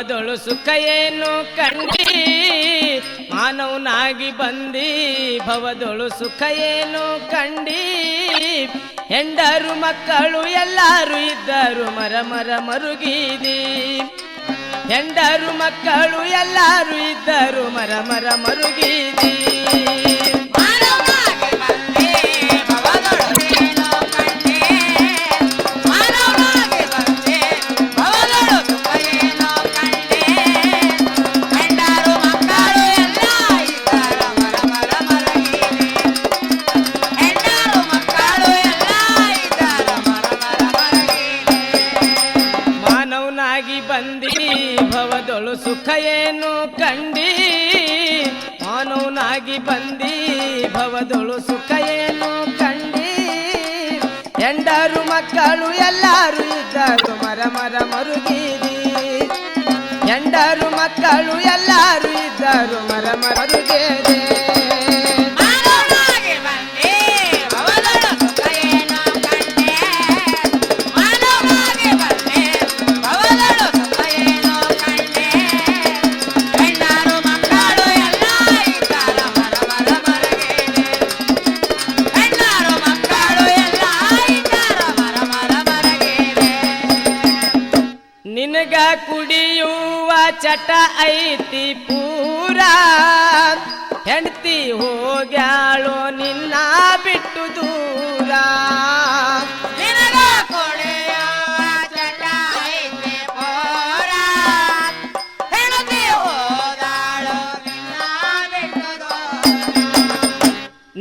ಭವದೊಳು ಸುಖ ಏನು ಕಂಡಿ ಮಾನವನಾಗಿ ಬಂದಿ ಭವದೊಳು ಸುಖ ಏನು ಕಂಡಿ ಹೆಂಡರು ಮಕ್ಕಳು ಎಲ್ಲರೂ ಇದ್ದರು ಮರ ಮರ ಮರುಗಿದಿ ಹೆಂಡರು ಮಕ್ಕಳು ಎಲ್ಲರೂ ಇದ್ದರು ಮರ ಮರ ಮರುಗಿದಿ ಭವದೊಳು ಸುಖ ಏನು ಕಂಡಿ ಮಾನವನಾಗಿ ಬಂದಿ ಭವದೊಳು ಸುಖ ಏನು ಕಂಡಿ ಹೆಂಡರು ಮಕ್ಕಳು ಎಲ್ಲರೂ ಇದ್ದರು ಮರ ಮರ ಮರುಗಿದಿ ಹೆಂಡರು ಮಕ್ಕಳು ಎಲ್ಲರೂ ಇದ್ದರು ಮರ ಮರ ಮರುಗಿದೆ ನಿನಗ ಕುಡಿಯುವ ಚಟ ಐತಿ ಪೂರ ಹೆಂಡತಿ ಹೋಗ್ಯಾಳೋ ನಿನ್ನ ಬಿಟ್ಟು ದೂರ ನಿನಗ ಕುಡಿಯುವ ಚಟ ಐತಿ ಪೂರ ಹೆಂಡತಿ ಹೋಗ್ಯಾಳೋ ನಿನ್ನ ಬಿಟ್ಟು ದೂರ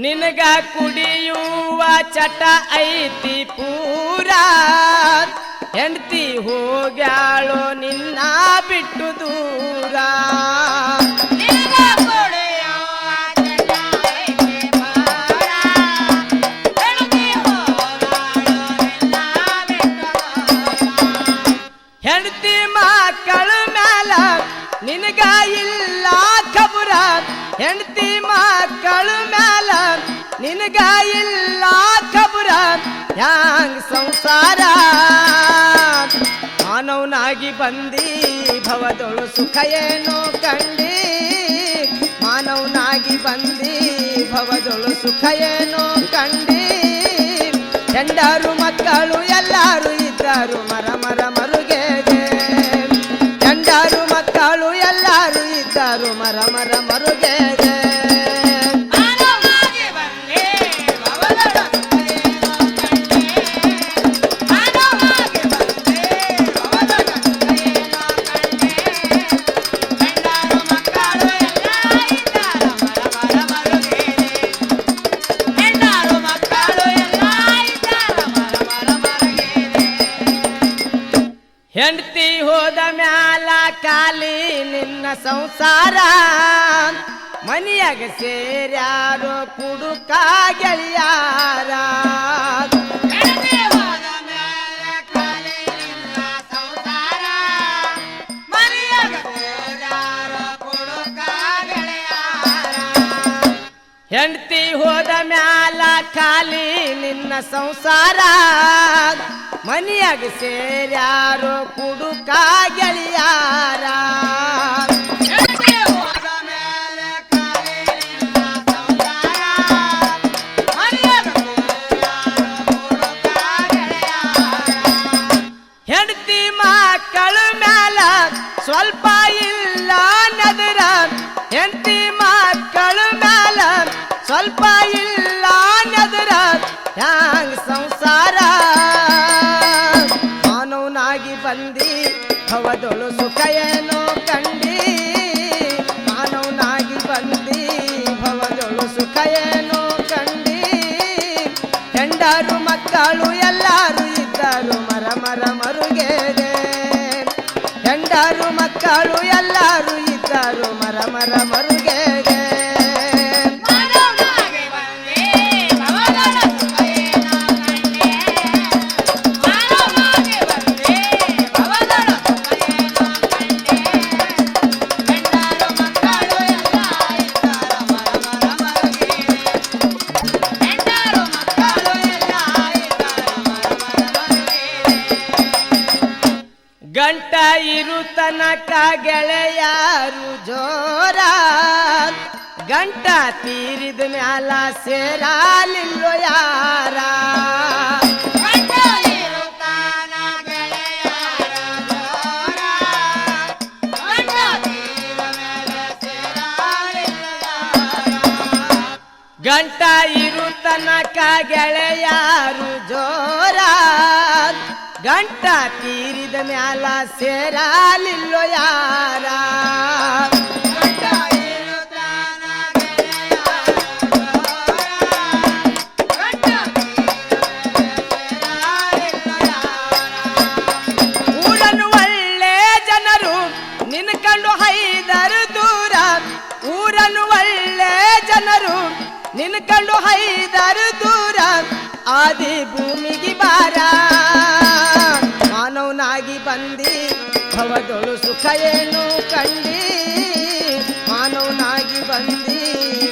ನಿನಗ ಕುಡಿಯುವ ಚಟ ಐತಿ ಪೂರ ಹೆಂಡತಿ ಹೋಗ್ಯಾಳೋ ನಿನ್ನ ಬಿಟ್ಟು ದೂರ ಹೆಂಡತಿ ಮಕ್ಕಳ ಮ್ಯಾಲ ನಿನಗ ಇಲ್ಲ ಖಬರ ಹೆಂಡತಿ ಮಕ್ಕಳ ಮ್ಯಾಲ ನಿನಗ ಇಲ್ಲ ಖಬರ ಹ್ಯಾಂಗ ಸಂಸಾರ ಮಾನವನಾಗಿ ಬಂದಿ ಭವದೊಳು ಸುಖ ಏನು ಕಂಡಿ ಮಾನವನಾಗಿ ಬಂದಿ ಭವದೊಳು ಸುಖ ಏನು ಕಂಡಿ ಹೆಂಡರು ಮಕ್ಕಳು ಎಲ್ಲರೂ ಇದ್ದರು ಮರ ಮರ ಮರುಗೆದೆ ಹೆಂಡರು ಮಕ್ಕಳು ಎಲ್ಲರೂ ಇದ್ದರು ಮರ ಮರ ಮರುಗೆದೆ ಹೆಂಡತಿ ಹೋದ ಮ್ಯಾಲ ಕಾಲಿ ನಿನ್ನ ಸಂಸಾರ ಮನಿಯಾಗ ಸೇರ್ಯಾರೋ ಕುಡುಕ ಗೆಳೆಯಾರ ಹೆಂಡತಿ ಹೋದ ಮ್ಯಾಲ ಖಾಲಿ ನಿನ್ನ ಸಂಸಾರ ಮನಿಯಾಗ ಸೇರ್ಯಾರೋ ಕುಡುಕ ಗೆಳೆಯಾರ ಹೆಂಡತಿ ಮಕ್ಕಳ ಮ್ಯಾಲ ಸ್ವಲ್ಪ ಇಲ್ಲ ನದರ ಹೆಂಡತಿ ಮಕ್ಕಳ ಮ್ಯಾಲ ಸ್ವಲ್ಪ ಇಲ್ಲ ನದರ ಹ್ಯಾಂಗ ಸಂಸಾರ ಮಾನವನಾಗಿ ಬಂದಿ ಭವದೊಳು ಸುಖ ಏನೋ ಕಂಡಿ ಮಾನವನಾಗಿ ಬಂದಿ ಭವದೊಳು ಸುಖ ಏನೋ ಕಂಡಿ ಹೆಂಡರು ಮಕ್ಕಳು ಎಲ್ಲರೂ ಇದ್ದರು ಮರ ಮರ ಮರುಗೆದೆ ಹೆಂಡರು ಮಕ್ಕಳು ಎಲ್ಲರೂ ಇದ್ದರು ಮರ ಮರ ಮರುಗೆದೆ ಗಂಟ ಇರುತ್ತ ತನಕ ಗೆಳೆಯಾರು ಜೋರ ಗಂಟ ತೀರಿದ ಮ್ಯಾಲ ಸೇರಾಲಿಲ್ಲೋ ಯಾರ ಗಂಟ ಇರು ತನಕ ಗೆಳೆಯಾರು ಜೋರ ಗಂಟ ತೀರಿದ ಮ್ಯಾಲ ಸೇರಾಲಿಲ್ಲೋ ಯಾರ ಊರನ್ನು ಒಳ್ಳೆ ಜನರು ನಿನ್ನ ಕಂಡು ಹೈದರು ದೂರ ಊರನ್ನು ಒಳ್ಳೆ ಜನರು ನಿನ್ನ ಕಂಡು ಹೈದರು ದೂರ ಆದಿ ಭೂಮಿಗೆ ಬಾರ ಮಾನವನಾಗಿ ಬಂದಿ ಭವದೊಳು ಸುಖ ಏನು ಕಂಡಿ ಮಾನವನಾಗಿ ಬಂದಿ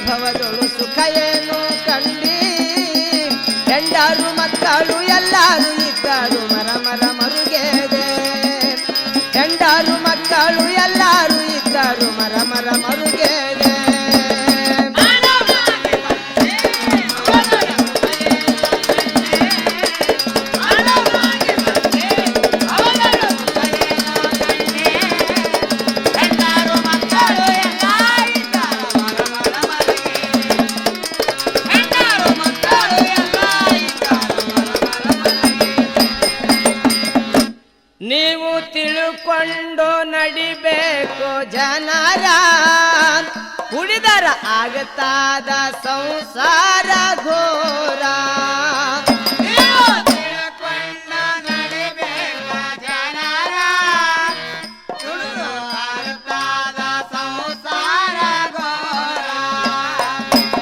ಭವದೊಳು ಸುಖ ಏನು ಕಂಡಿ ಹೆಂಡರು ಮಕ್ಕಳು ಎಲ್ಲರೂ ಇದ್ದರು ಮರ ಮರುಗೆದೆ ಹೆಂಡರು ಮಕ್ಕಳು ಎಲ್ಲರೂ ಇದ್ದರು ಮರ ಮರುಗೆದೆ ನೀವು ತಿಳುಕೊಂಡು ನಡಿಬೇಕು ಜನರ ಉಳಿದರ ಆಗತಾದ ಸಂಸಾರ ಘೋರ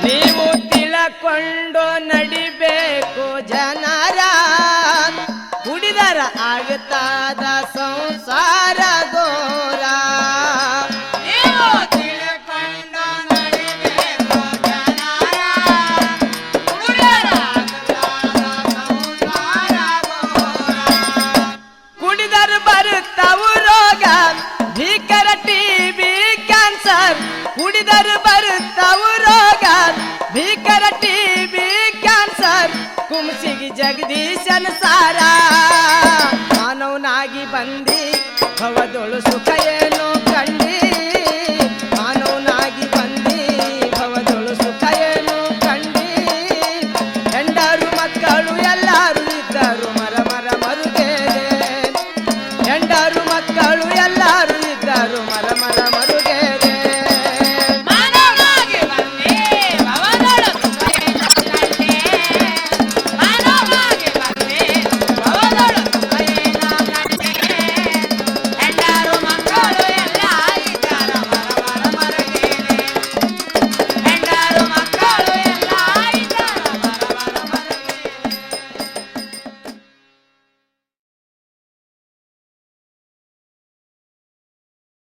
ನೀವು ತಿಳಕೊಂಡು ನಡಿಬೇಕು ಜನರ ಉಳಿದರ ಆಗತಾದ ಸಂಸಾರ ಘೋರ ಕುಡಿದರು ಬರುತ್ತವು ರೋಗ ಭೀಕರ ಟಿಬಿ ಕ್ಯಾನ್ಸರ್ ಕುಡಿದರು ಬರುತ್ತವು ರೋಗ ಭೀಕರ ಟಿಬಿ ಕ್ಯಾನ್ಸರ್ ಕುಂಸಿಗಿ ಜಗದೀಶನ ಸಾರ ಮಾನವನಾಗಿ ಬಂದಿ